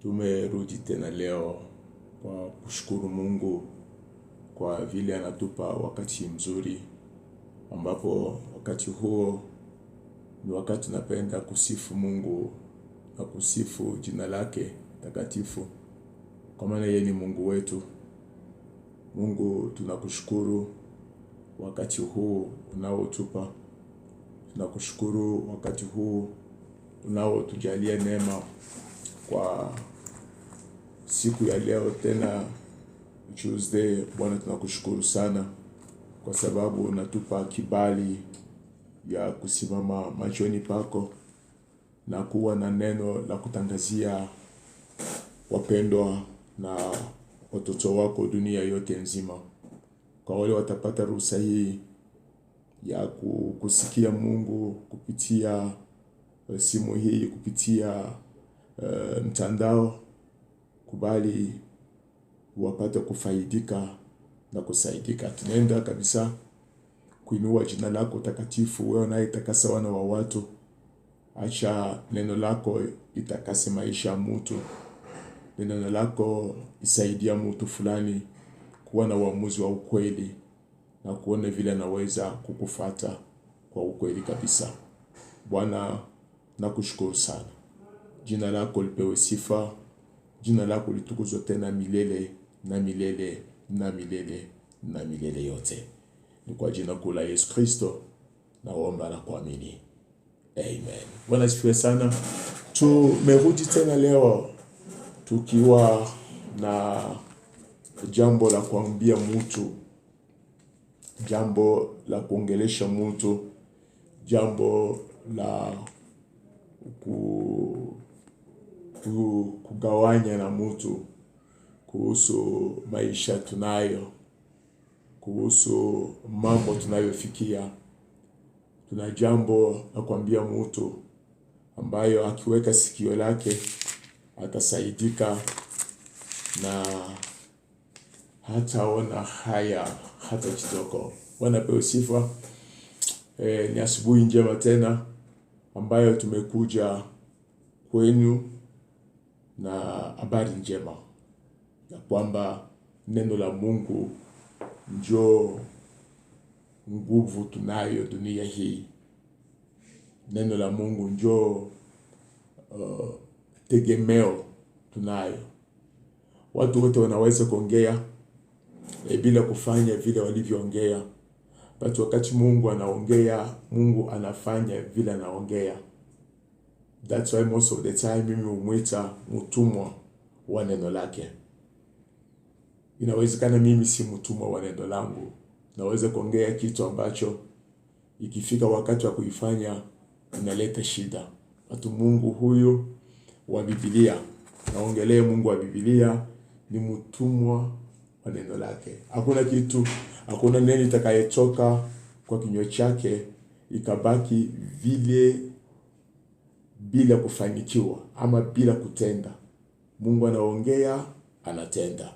Tumerudi tena leo kwa kushukuru Mungu kwa vile anatupa wakati mzuri, ambapo wakati huo ni wakati tunapenda kusifu Mungu na kusifu jina lake takatifu, kwa maana yeye ni Mungu wetu. Mungu, tunakushukuru wakati huu unaotupa. Tunakushukuru wakati huu unaotujalia neema kwa siku ya leo tena Tuesday. Bwana, tunakushukuru sana kwa sababu unatupa kibali ya kusimama machoni pako na kuwa na neno la kutangazia wapendwa na watoto wako dunia yote nzima. Kwa wale watapata ruhusa hii ya kusikia Mungu kupitia simu hii, kupitia mtandao, kubali wapate kufaidika na kusaidika. Tunaenda kabisa kuinua jina lako takatifu, wewe unayetakasa wana wa watu. Acha neno lako itakase maisha ya mtu. Neno lako isaidia mtu fulani kuwa na uamuzi wa ukweli na kuona vile anaweza kukufuata kwa ukweli kabisa. Bwana, nakushukuru sana. Jina lako lipewe sifa. Jina lako litukuzwe tena milele na milele na milele na milele yote. Ni kwa jina kuu la Yesu Kristo naomba na kuamini. Amen. Bwana asifiwe sana. Tumerudi tena leo tukiwa na jambo la kuambia mtu, jambo la kuongelesha mtu, jambo la kugawanya na mtu kuhusu maisha tunayo, kuhusu mambo tunayofikia. Tuna jambo la kuambia mtu ambayo akiweka sikio lake atasaidika na hataona haya hata kidogo. Bwana apewe sifa. Ni asubuhi njema tena ambayo tumekuja kwenu na habari njema ya kwamba neno la Mungu ndio nguvu tunayo dunia hii. Neno la Mungu ndio tegemeo tunayo. Watu wote wanaweza kuongea bila kufanya vile walivyoongea. But wakati Mungu anaongea, Mungu anafanya vile anaongea. That's why most of the time mimi humwita mtumwa wa neno lake. Inawezekana mimi si mtumwa wa neno langu. Naweza kuongea kitu ambacho ikifika wakati wa kuifanya inaleta shida. Watu Mungu huyu wa Biblia, naongelee Mungu wa Biblia, ni mtumwa wa neno lake. Hakuna neno itakayetoka kwa kinywa chake ikabaki vile bila kufanikiwa ama bila kutenda. Mungu anaongea, anatenda.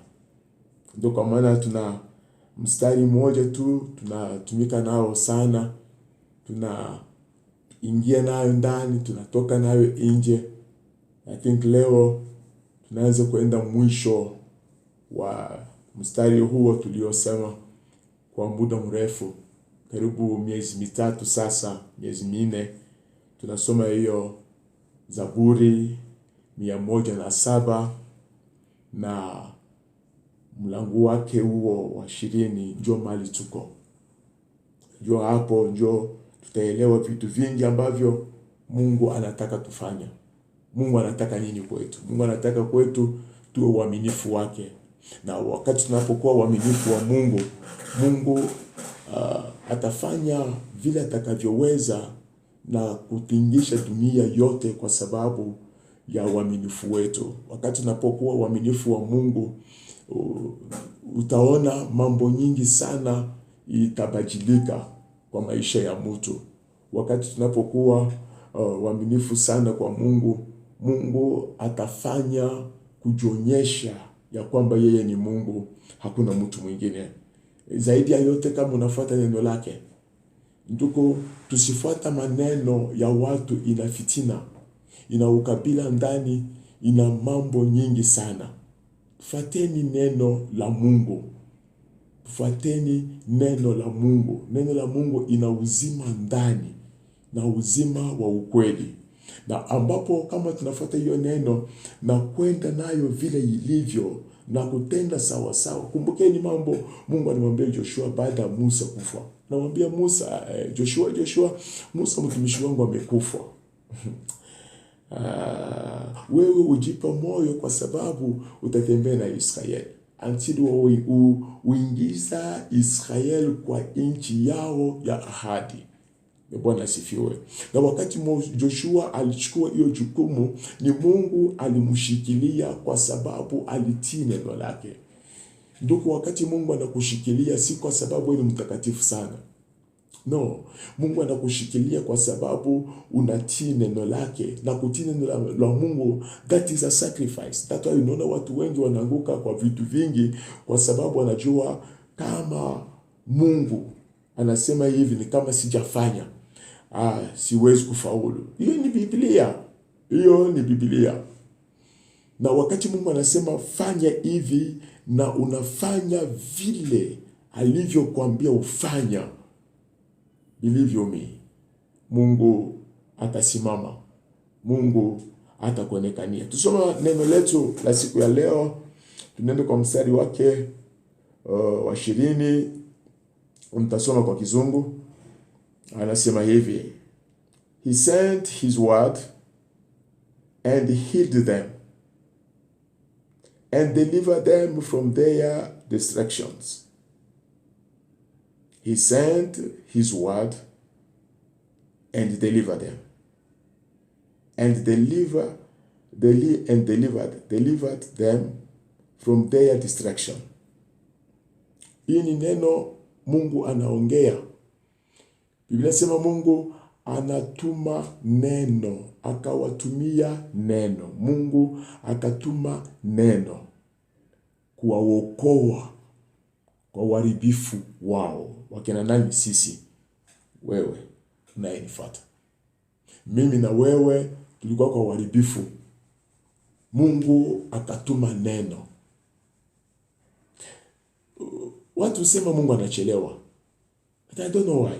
Ndio kwa maana tuna mstari mmoja tu tunatumika nao sana. Tunaingia nayo ndani, tunatoka nayo nje. I think leo tunaanza kwenda mwisho wa mstari huo tuliosema kwa muda mrefu, karibu miezi mitatu sasa, miezi minne. Tunasoma hiyo Zaburi 107 na mlango wake huo wa 20 ndio mali tuko. Ndio hapo ndio tutaelewa vitu vingi ambavyo Mungu anataka tufanye. Mungu anataka nini kwetu? Mungu anataka kwetu tuwe waaminifu wake. Na wakati tunapokuwa waaminifu wa Mungu, Mungu atafanya vile atakavyoweza na kutingisha dunia yote kwa sababu ya uaminifu wetu. Wakati tunapokuwa waaminifu wa Mungu, utaona mambo nyingi sana itabadilika kwa maisha ya mtu. Wakati tunapokuwa waaminifu sana kwa Mungu, Mungu atafanya kujionyesha ya kwamba yeye ni Mungu, hakuna mtu mwingine. Zaidi ya yote, kama unafuata neno lake, ndugu, tusifuata maneno ya watu ina fitina, ina ukabila ndani, ina mambo nyingi sana. Fuateni neno la Mungu. Fuateni neno la Mungu. Neno la Mungu ina uzima ndani na uzima wa ukweli. Na ambapo kama tunafuata hiyo neno na kwenda nayo vile ilivyo na kutenda sawa sawa. Kumbukeni mambo Mungu alimwambia Joshua baada ya Musa kufa. Anamwambia Musa, Joshua, Musa mtumishi wangu amekufa. Wewe ujipa moyo kwa sababu utatembea na Israeli. Until uingiza Israeli kwa nchi yao ya ahadi. Bwana asifiwe. Na wakati Joshua alichukua hiyo jukumu, ni Mungu alimshikilia kwa sababu alitii neno lake. Ndugu, wakati Mungu anakushikilia si kwa sababu wewe ni mtakatifu sana. No, Mungu anakushikilia kwa sababu unatii neno lake, na kutii neno la Mungu, that is a sacrifice. That's why unaona watu wengi wanaanguka kwa vitu vingi kwa sababu wanajua kama Mungu anasema hivi ni kama sijafanya, siwezi kufaulu. Hiyo ni Biblia. Na wakati Mungu anasema fanya hivi na unafanya vile alivyokuambia ufanya, believe me, Mungu atasimama. Mungu atakuonekania. Tusome neno letu la siku ya leo. Tunaenda kwa mstari wake wa 20. Mtasoma kwa Kizungu. Anasema hivi: He sent his word and healed them and delivered them from their destructions. He sent his word and delivered them and delivered them from their destruction. Hii ni neno Mungu anaongea. Biblia inasema Mungu anatuma neno, akawatumia neno. Mungu akatuma neno kuwaokoa kwa uharibifu wao. Wakina nani? Sisi, wewe unayenifuata. Mimi na wewe tulikuwa kwa uharibifu. Mungu akatuma neno. Watu husema Mungu anachelewa. But I don't know why.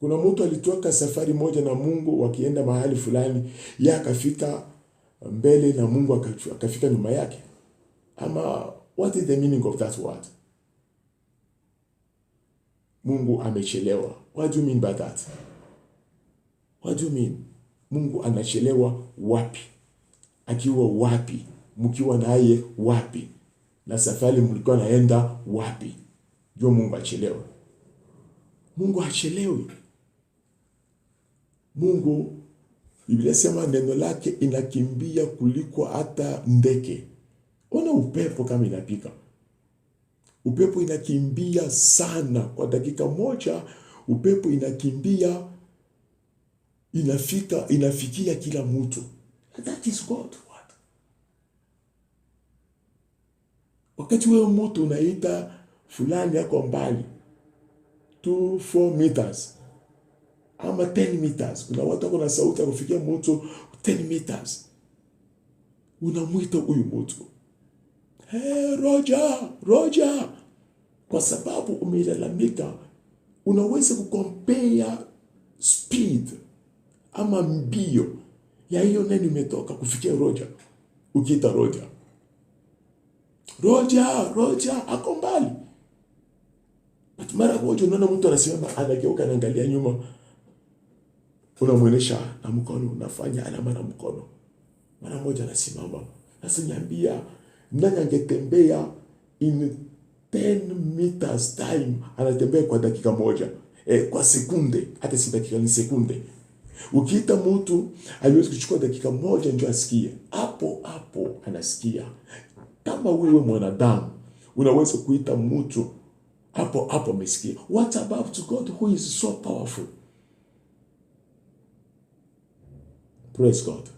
Kuna mtu alitoka safari moja na Mungu wakienda mahali fulani, yeye akafika mbele na Mungu akafika nyuma yake. Ama what is the meaning of that word? Mungu amechelewa. What do you mean by that? What do you mean? Mungu anachelewa wapi? Akiwa wapi? Mkiwa naye wapi? Na safari mlikuwa naenda wapi? Ndio Mungu achelewa. Mungu hachelewi. Mungu, Biblia sema neno lake inakimbia kuliko hata ndege. Ona upepo kama inapika. Upepo inakimbia sana. Kwa dakika moja upepo inakimbia, inafikia kila mtu. That is God. What? Wakati wewe mtu unaita fulani yako mbali 2-4 meters ama 10 meters, kuna watu wako na sauti ya kufikia mtu 10 meters, unamwita huyu mtu, hey, Roger, kwa sababu umelalamika. Unaweza kucompare speed ama mbio ya hiyo neno imetoka kufikia Roger. Ukiita Roger ako mbali. But mara moja unaona mtu anasimama, anageuka, anaangalia nyuma, unamuonesha na mkono, unafanya alama na mkono. Mara moja anasimama. Sasa niambia, nani angetembea in 10 meters time, anatembea kwa dakika moja, kwa sekunde, hata si dakika, ni sekunde. Ukiita mtu haiwezi kuchukua dakika moja ndio asikie. Hapo anasikia. Kama wewe mwanadamu unaweza kuita mtu hapo amesikia. What about God who is so powerful? Praise God.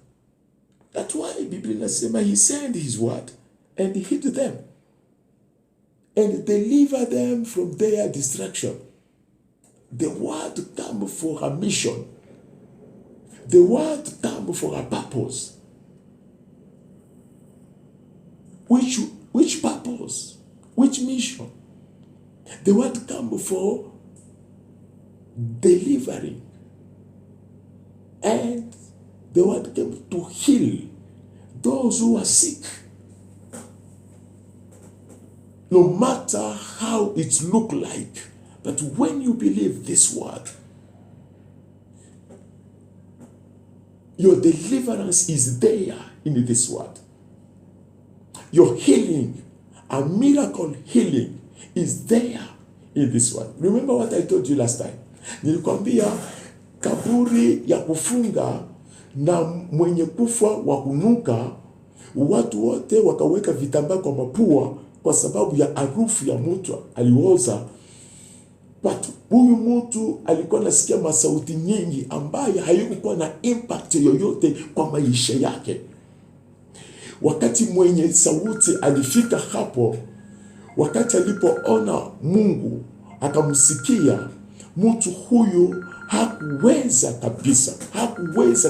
That's why Biblia inasema he sent his word and he hid them and delivered them from their destruction. The word come for a mission. The word come for a purpose. Which purpose? Which mission? The word come for delivering. And the word came to heal those who are sick. No matter how it look like, but when you believe this word, your deliverance is there in this word. Your healing, a miracle healing, is there in this word. Remember what I told you last time? Nilikwambia kaburi ya kufunga na mwenye kufa wa kunuka, watu wote wakaweka vitambaa kwa mapua kwa sababu ya harufu ya mtu alioza. But huyu mtu alikuwa nasikia masauti nyingi ambayo haikuwa na impact yoyote kwa maisha yake. Wakati mwenye sauti alifika hapo, wakati alipoona Mungu akamsikia, mtu huyu hakuweza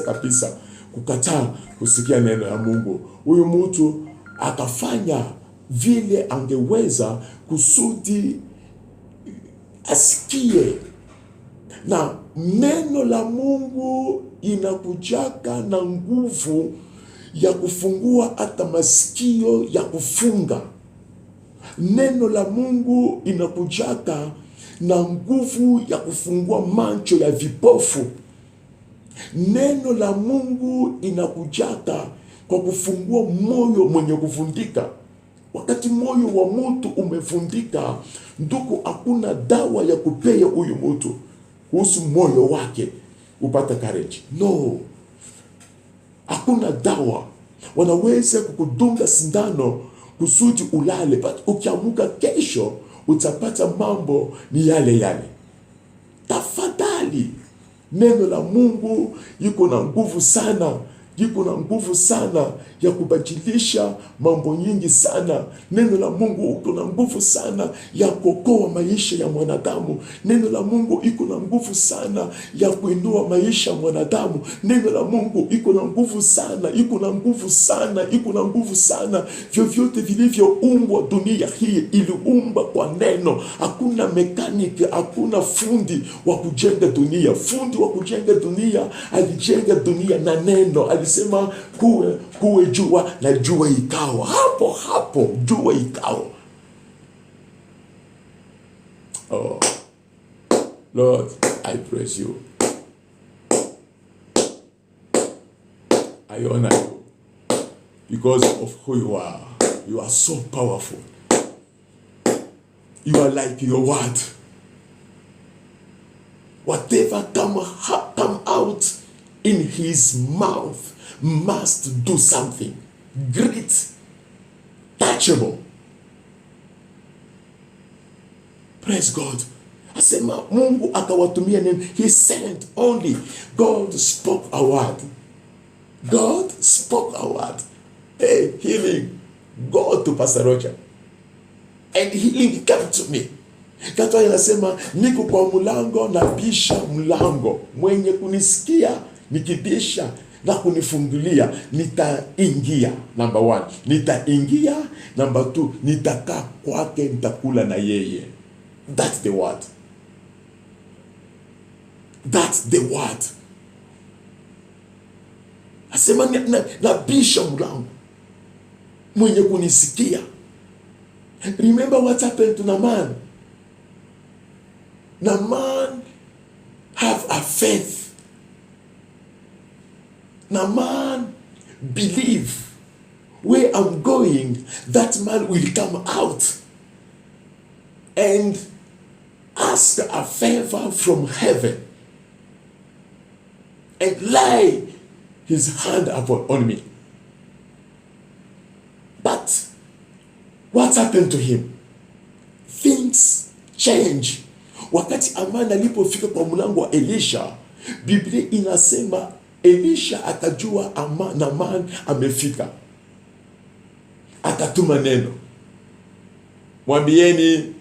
kabisa kukataa kusikia neno ya Mungu. Huyu mtu akafanya vile angeweza kusudi asikie. Na neno la Mungu inakujaka na nguvu ya kufungua hata masikio ya kufunga. Neno la Mungu inakujaka na nguvu ya kufungua macho ya vipofu. Neno la Mungu inakujaka kwa kufungua moyo mwenye kuvundika. Wakati moyo wa mtu umevundika, ndugu, hakuna dawa ya kupea huyu mtu kuhusu moyo wake upata courage. No. Hakuna dawa. Wanaweza kukudunga sindano kusudi ulale, but ukiamuka kesho utapata mambo ni yale. Tafadhali, neno la Mungu iko na nguvu sana ya kubadilisha mambo nyingi sana. Neno la Mungu iko na nguvu sana ya kuokoa maisha ya mwanadamu. Neno la Mungu iko na nguvu sana ya kuinua maisha ya mwanadamu. Neno la Mungu iko na nguvu sana. Vyovyote vilivyoumbwa dunia hii iliumba kwa neno. Hakuna mekaniki, hakuna fundi wa kujenga dunia. Fundi wa kujenga dunia alijenga dunia na neno. Alisema kuwe jua, na jua ikawa. Hapo jua ikawa. Oh Lord, I praise you. I honor you because of who you are. You are so powerful. You are like your word. Whatever come out in his mouth must do something great, touchable. Praise God. Asema Mungu akawatumia neno. He sent only. God spoke a word. Hey, healing. Go to Pastor Roger. And healing came to me. Kato inasema niko kwa mlango na bisha mlango. Mwenye kunisikia nikibisha na kunifungulia nitaingia. Number 1, nitaingia. Number 2, nitakaa kwake, nitakula na yeye. That's the word. Asema na bisha mlango. Mwenye kunisikia. Remember what happened to Naaman? Naaman have a faith. Naaman believe where I'm going, that man will come out and ask a favor from heaven and lay his hand upon me. But what happened to him? Things change. Wakati Amani alipofika kwa mlango wa Elisha, Biblia inasema Elisha akajua Naaman amefika. Akatuma neno. Mwambieni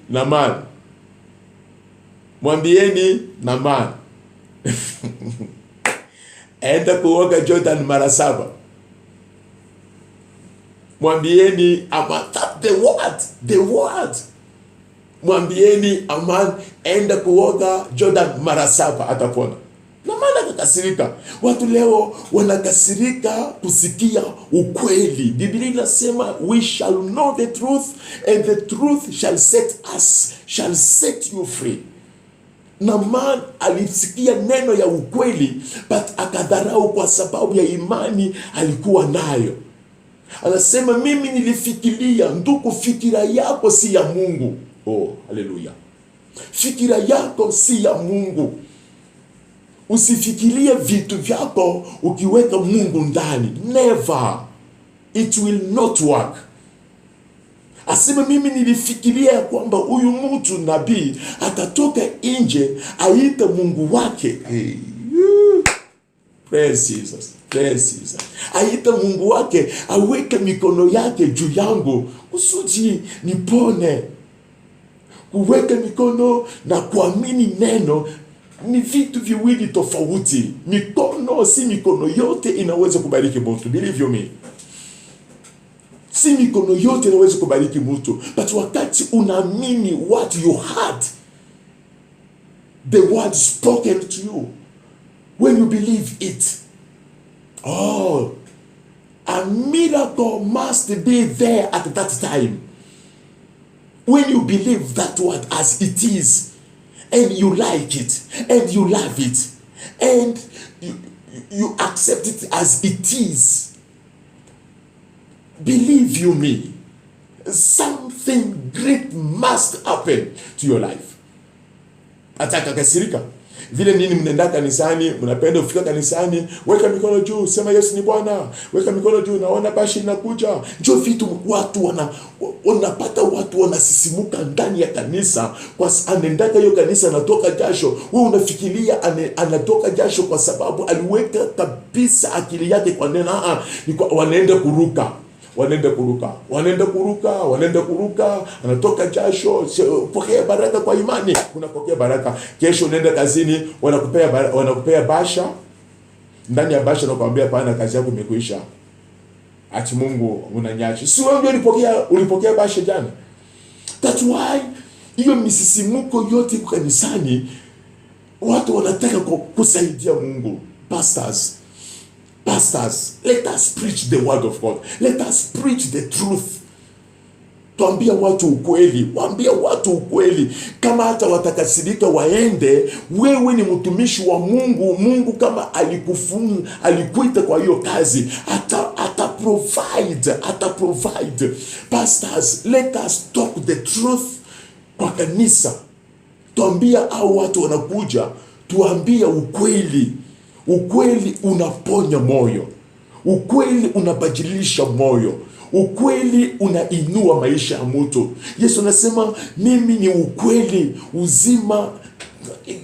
Naaman. Enda kuoga Jordan mara 7. Mwambieni Aman, the word. Mwambieni Aman enda kuoga Jordan mara 7 atapona. Na maana akakasirika. Watu leo wanakasirika kusikia ukweli. Biblia inasema we shall know the truth and the truth shall set you free. Naaman alisikia neno ya ukweli but akadharau kwa sababu ya imani alikuwa nayo. Anasema mimi nilifikiria. Ndugu, fikira yako si ya Mungu. Oh, haleluya. Fikira yako si ya Mungu. Usifikirie vitu vyako ukiweka Mungu ndani. Never. It will not work. Asema mimi nilifikiria kwamba huyu mtu nabii atatoka nje aite Mungu wake. Hey. Praise Jesus. Praise Jesus. Aite Mungu wake, aweke mikono yake juu yangu kusudi nipone. Kuweka mikono na kuamini neno ni vitu viwili tofauti. Mikono, si mikono yote inaweza kubariki mtu. Believe you me. Si mikono yote inaweza kubariki mtu. But wakati unaamini what you heard, the word spoken to you, when you believe it, oh, a miracle must be there at that time. When you believe that word as it is, and you like it, and you love it, and you accept it as it is, believe you me, something great must happen to your life. Ataka kasirika. Vile nini mnenda kanisani, mnapenda kufika kanisani, weka mikono juu, sema Yesu ni Bwana, weka mikono juu, naona bashi inakuja. Njoo vitu watu wanapata, watu wanasisimuka ndani ya kanisa kwa anaendaka hiyo kanisa anatoka jasho. Wewe unafikiria anatoka jasho kwa sababu aliweka kabisa akili yake kwa neno. Wanaenda kuruka. Wanaenda kuruka, anatoka jasho. Pokea baraka kwa imani, unapokea baraka. Kesho unaenda kazini, wanakupea basha. Ndani ya basha nakwambia pana, kazi yako imekwisha. Ati Mungu unanyacha. Si wewe ulipokea basha jana. That's why hiyo misisimuko yote kwa kanisani, watu wanataka kusaidia Mungu. Pastors, let us preach the word of God. Let us preach the truth. Tuambia watu ukweli. Waambia watu ukweli. Kama hata watakasirika waende, wewe ni mtumishi wa Mungu. Mungu kama alikuita kwa hiyo kazi, ata provide. Pastors, let us talk the truth kwa kanisa. Tuambia hao watu wanakuja, tuambia ukweli. Ukweli unaponya moyo. Ukweli unabadilisha moyo. Ukweli unainua maisha ya mtu. Yesu anasema mimi ni ukweli, uzima,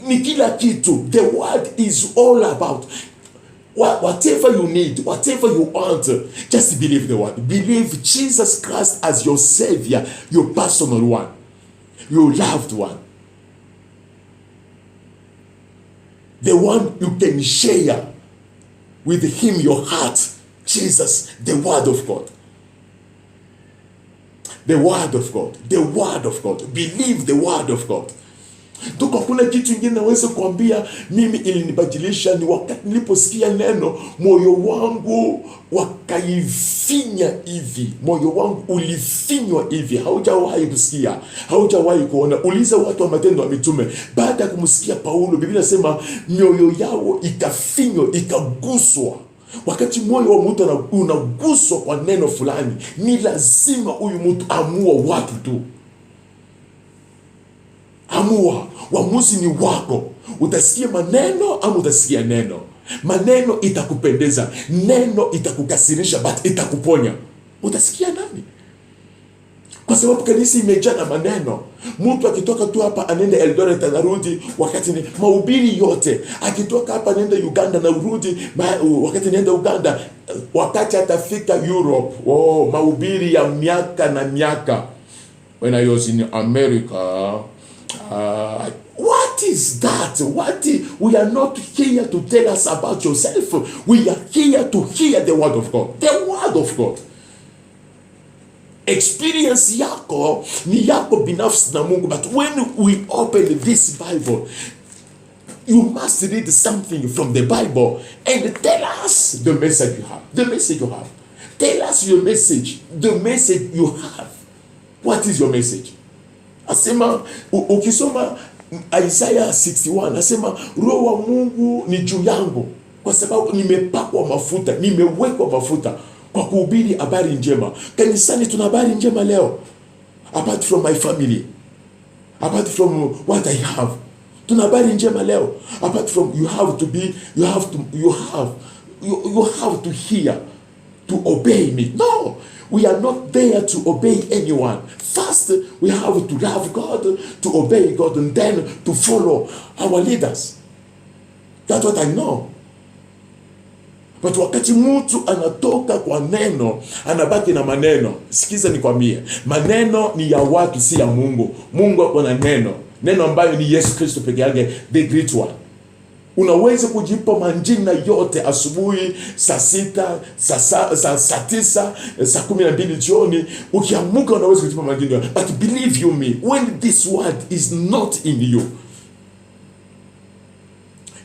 ni kila kitu. The word is all about whatever you need, whatever you want, just believe the word. Believe Jesus Christ as your Savior, your personal one, your loved one. The one you can share with him your heart. Jesus, the word of God. The word of God. The word of God. Believe the word of God. Tuko kuna kitu kingine naweza kuambia mimi ilinibadilisha, ni wakati niliposikia neno, moyo wangu wakaifinya hivi. Moyo wangu ulifinywa hivi. Haujawahi kusikia, haujawahi kuona. Uliza watu wa Matendo ya Mitume, baada ya kumsikia Paulo, Biblia inasema mioyo yao ikafinywa, ikaguswa. Wakati moyo wa mtu unaguswa kwa neno fulani, ni lazima huyu mtu amua watu tu. Amua, uamuzi ni wako. Utasikia maneno ama utasikia neno. Maneno itakupendeza, neno itakukasirisha, but itakuponya. Utasikia nani? Kwa sababu kanisa imejaa na maneno. Mtu akitoka tu hapa anaenda Eldoret anarudi, wakati ni mahubiri yote. Akitoka hapa anaenda Uganda na urudi, wakati anaenda Uganda, wakati atafika Europe, mahubiri ya miaka na miaka. When I was in America, what is that? We are not here to tell us about yourself. We are here to hear the word of God. The word of God. Experience yako ni yako binafsi na Mungu. But when we open this Bible, you must read something from the Bible and tell us the message you have. The message you have. Tell us your message. The message you have. What is your message? Asema, ukisoma Isaiah 61, asema Roho wa Mungu ni juu yangu kwa sababu nimepakwa mafuta, nimewekwa mafuta kwa kuhubiri habari njema. Kanisani tuna habari njema leo. Apart from my family, apart from what I have, tuna habari njema leo. Apart from you have to hear, to obey me. No, we are not there to obey anyone. First, we have to love God, to obey God, and then to follow our leaders. That's what I know. But wakati mtu anatoka kwa neno, anabaki na maneno. Sikiza nikwambie, maneno ni ya watu, si ya Mungu. Mungu ako na neno. Neno ambayo ni Yesu Kristo peke yake, the great one. Unaweza kujipa majina yote asubuhi, saa 6, saa 9, saa 12 jioni. Ukiamuka unaweza kujipa majina. But believe you me, when this word is not in you.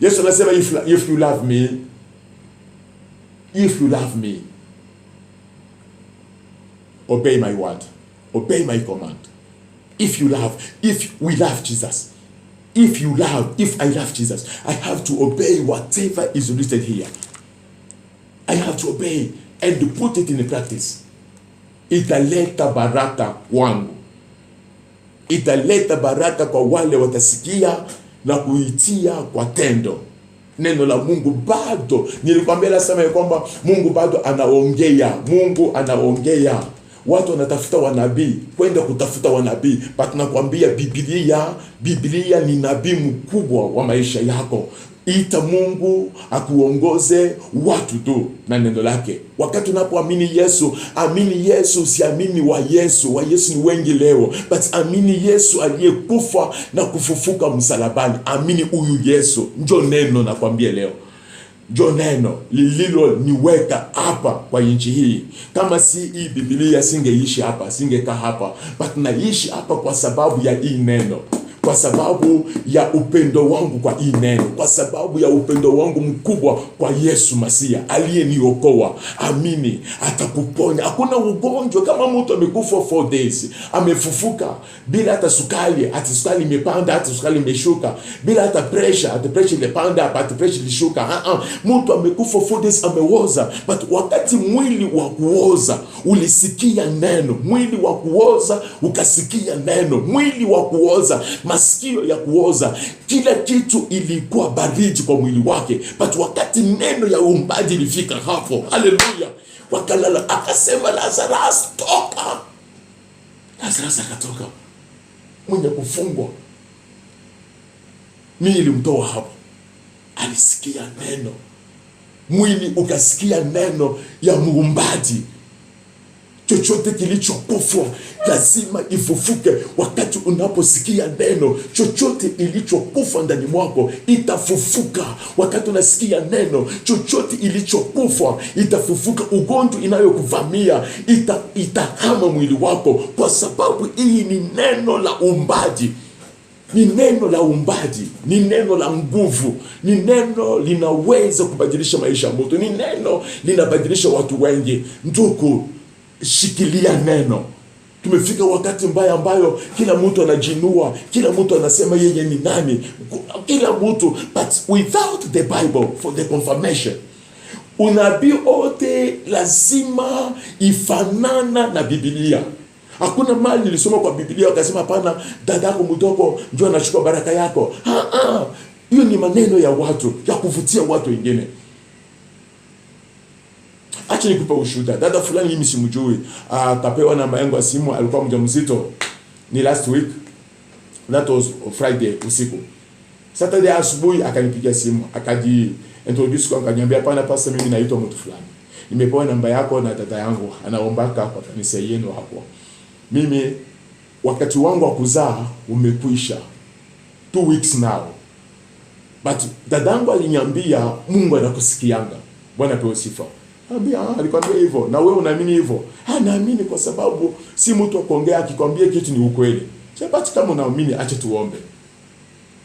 Yesu anasema if you love me, if you love me, obey my word, obey my command. If we love Jesus, if I love Jesus, I have to obey whatever is written here. I have to obey and put it in practice. Italeta baraka wangu. Italeta baraka kwa wale watasikia na kuitia kwa tendo. Neno la Mungu bado, nilikwambia la sema ya kwamba Mungu bado anaongea. Mungu anaongea. Watu wanatafuta wanabii, kwenda kutafuta wanabii. But nakwambia Biblia ni nabii mkubwa wa maisha yako. Ita Mungu akuongoze watu tu na neno lake. Wakati unapoamini Yesu, amini Yesu, siamini wa Yesu ni wengi leo. But amini Yesu aliyekufa na kufufuka msalabani. Amini huyu Yesu. Ndio neno nakwambia leo. Ndio neno lililo niweka hapa kwa nchi hii. Kama si hii Biblia singeishi hapa, singekaa hapa. But naishi hapa kwa sababu ya hii neno. Kwa sababu ya upendo wangu kwa hii neno. Kwa sababu ya upendo wangu mkubwa kwa Yesu Masia aliyeniokoa. Amini, atakuponya. Hakuna ugonjwa kama mtu amekufa 4 days, amefufuka bila hata sukari, hata sukari imepanda, hata sukari imeshuka, bila hata pressure, hata pressure imepanda, hata pressure ilishuka. Mtu amekufa 4 days, ameoza. But wakati mwili wa kuoza ulisikia neno, mwili wa kuoza ukasikia neno, mwili wa kuoza, masikio ya kuoza, kila kitu ilikuwa baridi kwa mwili wake. But wakati neno ya uumbaji ilifika hapo, haleluya, wakalala, akasema Lazarus toka. Lazarus akatoka, mwenye kufungwa. Mimi nilimtoa hapo. Alisikia neno, mwili ukasikia neno ya muumbaji. Chochote kilichokufa lazima ifufuke. Wakati unaposikia neno, chochote ilichokufa ndani mwako itafufuka. Wakati unasikia neno, chochote ilichokufa itafufuka. Ugonjwa inayokuvamia itahama mwili wako, kwa sababu hii ni neno la uumbaji. Ni neno la uumbaji, ni neno la nguvu, ni neno linaweza kubadilisha maisha ya mtu, ni neno linabadilisha watu wengi. Ndugu, shikilia neno. Tumefika wakati mbaya ambayo kila mtu anajinua, kila mtu anasema yeye ni nani, kila mtu, but without the Bible for the confirmation. Unabii wote lazima ifanana na Biblia. Hakuna mali nilisoma kwa Biblia wakasema hapana, dadako mdogo ndio anachukua baraka yako. Hiyo ni maneno ya watu, ya kuvutia watu wengine. Acha nikupe ushuhuda. Dada fulani mimi simjui, akapewa namba yangu ya simu, alikuwa mjamzito. Ni last week. That was Friday usiku. Saturday asubuhi akanipigia simu, akaji introduce kwa, akaniambia hapana pastor, mimi naitwa mtu fulani. Nimepewa namba yako na dada yangu, anaombaka kwa kanisa yenu hapo. Mimi wakati wangu wa kuzaa umekwisha. 2 weeks now. But dadangu aliniambia Mungu anakusikianga. Bwana pewe sifa. Alikwambia hivyo na wewe unaamini hivyo? Naamini kwa sababu si mtu akuongea akikwambia kitu ni ukweli. Basi kama unaamini acha tuombe.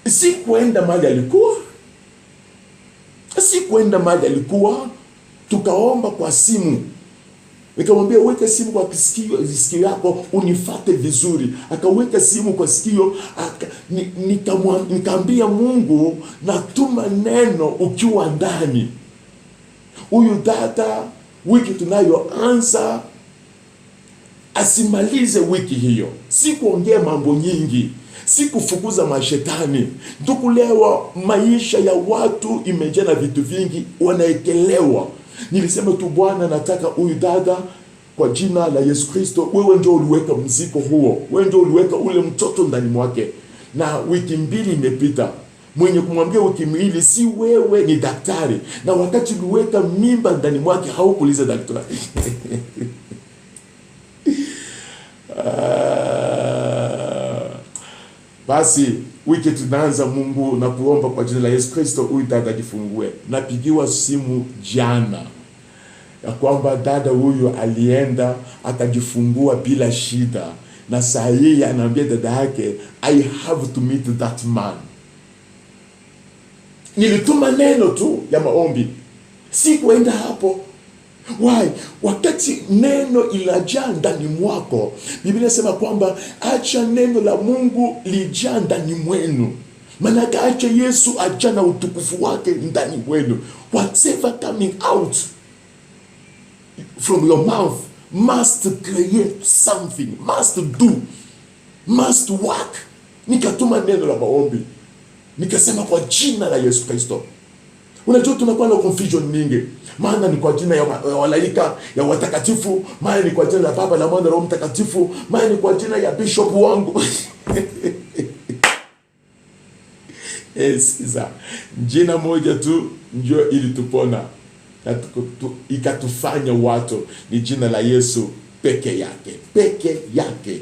Si kwenda mahali alikuwa, tukaomba kwa simu. Nikamwambia weka simu kwa sikio yako unifuate vizuri. Akaweka simu kwa sikio, nikaambia Mungu natuma neno ukiwa ndani. Huyu dada wiki tunayoanza asimalize wiki hiyo. Si kuongea mambo nyingi, si kufukuza mashetani. Ndukulewa maisha ya watu imejaa na vitu vingi, wanaekelewa. Nilisema tu Bwana, nataka huyu dada kwa jina la Yesu Kristo, wewe ndio uliweka mzigo huo. Wewe ndio uliweka ule mtoto ndani mwake. Na wiki 2 imepita. Mwenye kumwambia wiki 2 si wewe, ni daktari. Na wakati uliweka mimba ndani mwake haukuuliza daktari. Basi wiki tunaanza Mungu na kuomba kwa jina la Yesu Kristo huyu dada ajifungue. Napigiwa simu jana ya kwamba dada huyu alienda akajifungua bila shida, na saa hii anaambia dada yake I have to meet that man. Nilituma neno tu ya maombi, si kuenda hapo. Why? Wakati neno ilajaa ndani mwako, Biblia inasema kwamba acha neno la Mungu lijaa ndani mwenu. Maana acha Yesu acha na utukufu wake ndani mwenu. Whatever coming out from your mouth must create something, must do, must work. Nikatuma neno la maombi, nikasema kwa jina la Yesu Kristo. Unajua tunakuwa na confusion mingi. Maana ni kwa jina ya malaika, ya watakatifu, maana ni kwa jina la Baba, la Mwana na Roho Mtakatifu, maana ni kwa jina ya bishop wangu. Sasa jina moja tu ndio ilitupona, ikatufanya watu, ni jina la Yesu peke yake.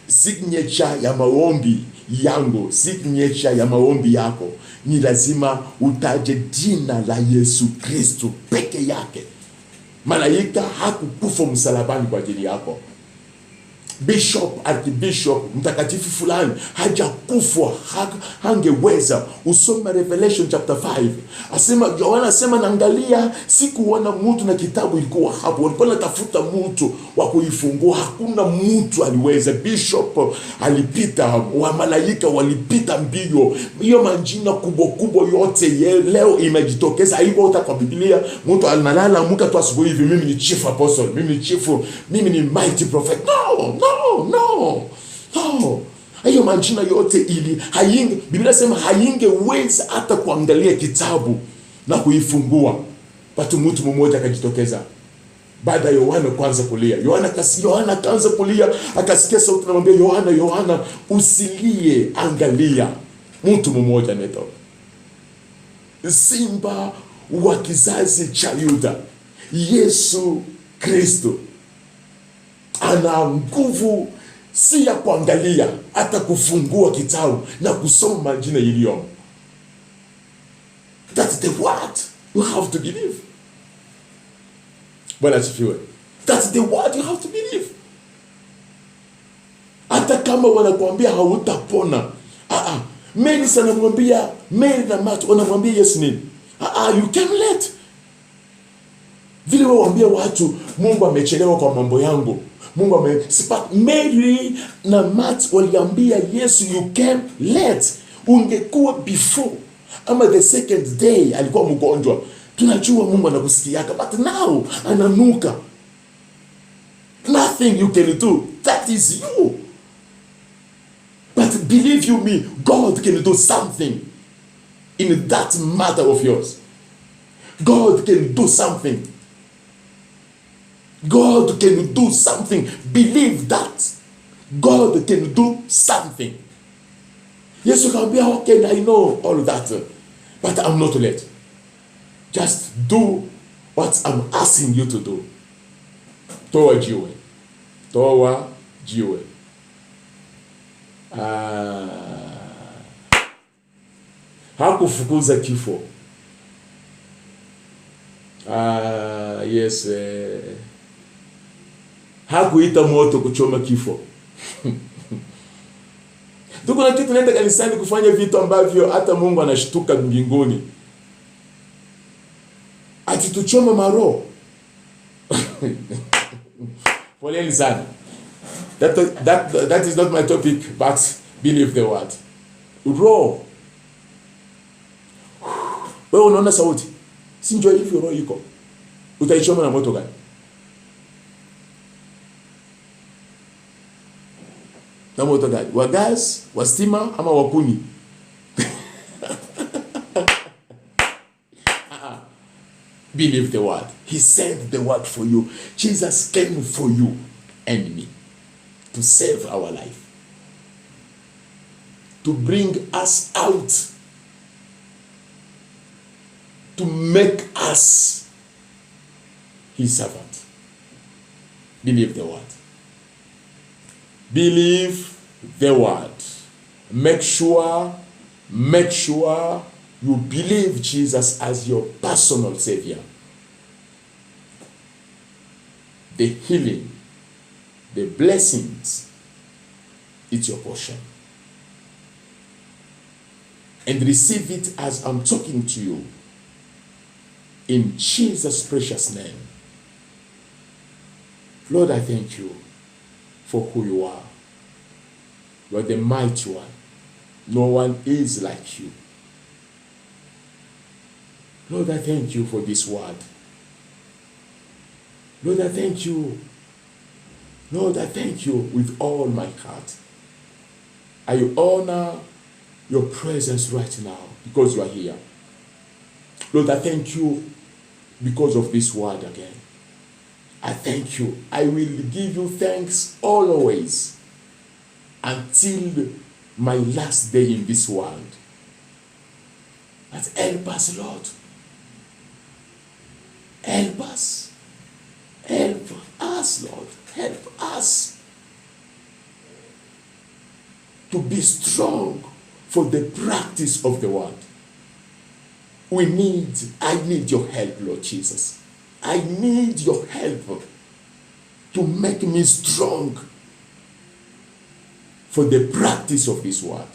Signature ya maombi yangu, signature ya maombi yako ni lazima utaje jina la Yesu Kristo peke yake. Malaika hakukufa msalabani kwa ajili yako. Bishop, archbishop, mtakatifu fulani hajakufa, hangeweza. Usome Revelation chapter 5. Yohana asema naangalia sikuona mtu, na kitabu ilikuwa hapo. Walikuwa natafuta mtu wa kuifungua, hakuna mtu aliweza. Bishop alipita, wa malaika walipita mbio. Hiyo majina kubwa yote leo imejitokeza. Haiko hata kwa Biblia. Mtu analala muka tu asubuhi hivi, mimi ni chief apostle, mimi ni chief, mimi ni mighty prophet. No. Hiyo majina yote Biblia sema haingeweza hata kuangalia kitabu na kuifungua. Watu mtu mmoja akajitokeza. Baada ya Yohana kwanza kulia. Yohana kaanza kulia, akasikia sauti inamwambia Yohana usilie, angalia. Mtu mmoja ametoka. Simba wa kizazi cha Yuda, Yesu Kristo ana nguvu si ya kuangalia, hata kufungua kitabu na kusoma majina iliyomo. That's the word you have to believe. Bwana asifiwe. That's the word you have to believe. Hata kama wanakuambia hautapona. Mary sana mwambia, Mary na Martha wanamwambia Yesu nini? You can let. Vile waambia watu Mungu amechelewa kwa mambo yangu. Mary na Martha waliambia Yesu you can let. Ungekuwa before ama the second day alikuwa mgonjwa, tunajua Mungu anakusikiaka, but now ananuka. Nothing you can do. That is you. But believe you me, God can do something in that matter of yours. God can do something. God can do something. Believe that. God can do something. Yes, you can be okay, I know all that, but I'm not late. Just do what I'm asking you to do. Toa jiwe. Hakufukuza kifo. Yes, hakuita moto kuchoma kifo. Tuko na kitu tunaenda kanisani kufanya vitu ambavyo hata Mungu anashtuka mbinguni. Ati tuchoma maro. Poleni sana. That is not my topic, but believe the word. Roho. Wewe unaona sauti? Si njoo hivyo roho iko. Utaichoma na moto gani? Na moto gani? Wa gas, wa stima ama wa kuni? Believe the word. He sent the word for you. Jesus came for you and me to save our life, to bring us out, to make us his servant. Believe the word. Believe the word. Make sure you believe Jesus as your personal Savior. The healing, the blessings, it's your portion. And receive it as I'm talking to you. In Jesus' precious name. Lord, I thank you for who you are. You are the mighty one. No one is like you. Lord, I thank you for this word. Lord, I thank you. Lord, I thank you with all my heart. I honor your presence right now because you are here. Lord, I thank you because of this word again. I thank you. I will give you thanks always until my last day in this world. But help us, Lord. Help us. Help us, Lord. Help us to be strong for the practice of the word. I need your help, Lord Jesus. I need your help to make me strong for the practice of this word,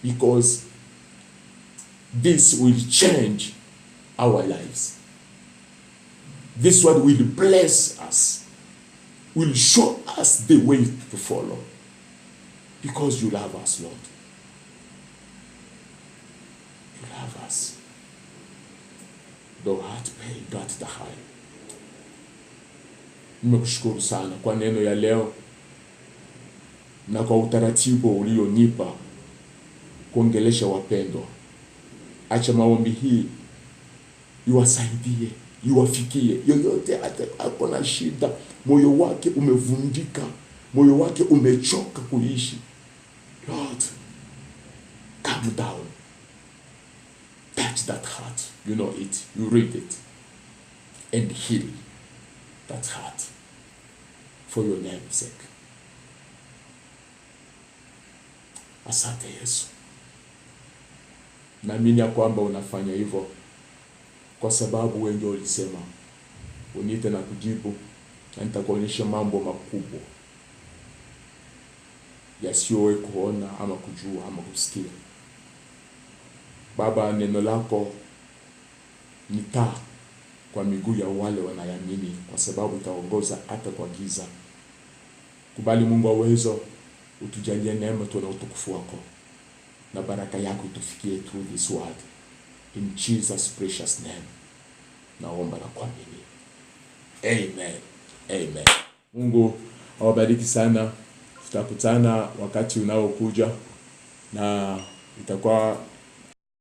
because this will change our lives. This word will bless us, will show us the way to follow, because you love us, Lord. You love us. Thou art paid, art the high. Nimekushukuru sana kwa neno ya leo na kwa utaratibu ulionipa kuongelesha wapendwa. Acha maombi hii iwasaidie, iwafikie yoyote ako na shida, moyo wake umevunjika, moyo wake umechoka kuishi. Lord, calm down. Touch that heart. You know it. You read it. And heal that heart for your name's sake. Asante Yesu. Naamini ya kwamba unafanya hivyo kwa sababu wewe ndio ulisema uniite na kujibu, na nitakuonyesha mambo makubwa yasiyowahi kuona ama kujua ama kusikia. Baba, neno lako ni taa kwa miguu ya wale wanayamini, kwa sababu itaongoza hata kwa giza. Kubali Mungu wa uwezo, utujalie neema tu na utukufu wako, na baraka yako itufikie through this word. In Jesus' precious name, naomba na kuamini. Amen. Amen. Mungu awabariki sana. Tutakutana wakati unaokuja, na itakuwa